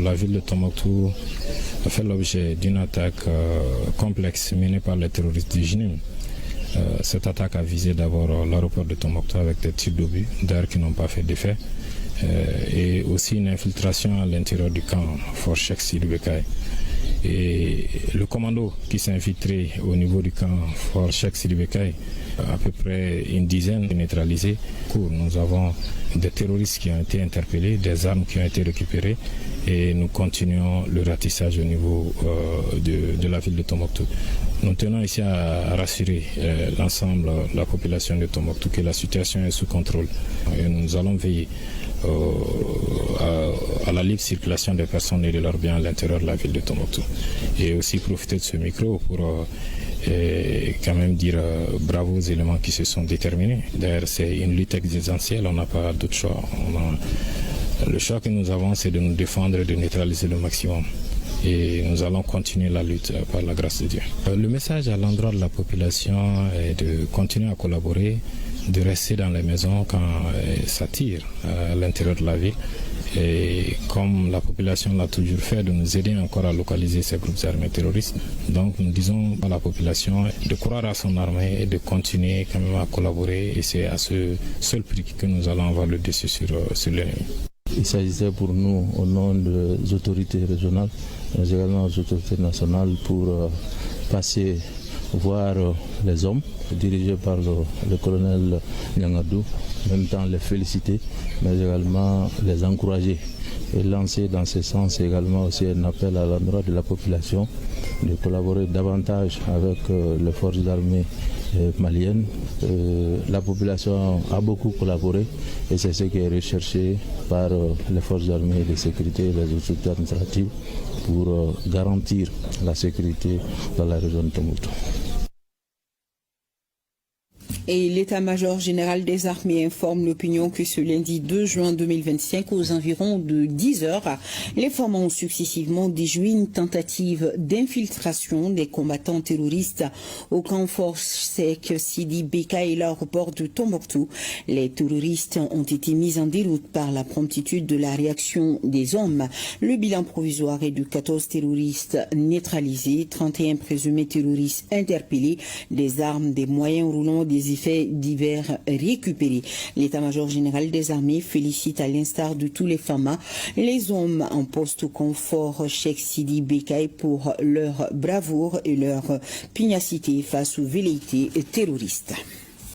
la ville de Tombouctou a fait l'objet d'une attaque complexe menée par les terroristes du JNIM. Cette attaque a visé d'abord l'aéroport de Tombouctou avec des tirs d'obus, d'ailleurs qui n'ont pas fait d'effet, et aussi une infiltration à l'intérieur du camp Fort Cheikh Sidi Bécaye. Et le commando qui s'est infiltré au niveau du camp Fort Cheikh Sidi Bécaye, à peu près une dizaine neutralisés. Nous avons des terroristes qui ont été interpellés, des armes qui ont été récupérées et nous continuons le ratissage au niveau de la ville de Tombouctou. Nous tenons ici à rassurer l'ensemble de la population de Tombouctou que la situation est sous contrôle et nous allons veiller à la libre circulation des personnes et de leurs biens à l'intérieur de la ville de Tombouctou. Et aussi profiter de ce micro pour quand même dire bravo aux éléments qui se sont déterminés. D'ailleurs, c'est une lutte existentielle, on n'a pas d'autre choix. Le choix que nous avons, c'est de nous défendre et de neutraliser le maximum. Et nous allons continuer la lutte par la grâce de Dieu. Le message à l'endroit de la population est de continuer à collaborer, de rester dans les maisons quand ça tire à l'intérieur de la ville. Et comme la population l'a toujours fait, de nous aider encore à localiser ces groupes armés terroristes. Donc nous disons à la population de croire à son armée et de continuer quand même à collaborer. Et c'est à ce seul prix que nous allons avoir le dessus sur l'ennemi. Il s'agissait pour nous, au nom des autorités régionales, mais également des autorités nationales, pour passer voir les hommes dirigés par le colonel Nyangadou, en même temps les féliciter, mais également les encourager et lancer dans ce sens également aussi un appel à l'endroit de la population de collaborer davantage avec les forces armées maliennes. La population a beaucoup collaboré et c'est ce qui est recherché par les forces armées de sécurité et les autorités administratives pour garantir la sécurité dans la région de Tombouctou. Et l'état-major général des armées informe l'opinion que ce lundi 2 juin 2025, aux environs de 10 heures, les forces ont successivement déjoué une tentative d'infiltration des combattants terroristes au camp Fort Cheikh Sidi Bécaye et l'aéroport de Tombouctou. Les terroristes ont été mis en déroute par la promptitude de la réaction des hommes. Le bilan provisoire est de 14 terroristes neutralisés, 31 présumés terroristes interpellés, des armes, des moyens roulants, des effets divers récupérés. L'état-major général des armées félicite, à l'instar de tous les FAMA, les hommes en poste au confort Cheikh Sidi Bécaye pour leur bravoure et leur pugnacité face aux velléités terroristes.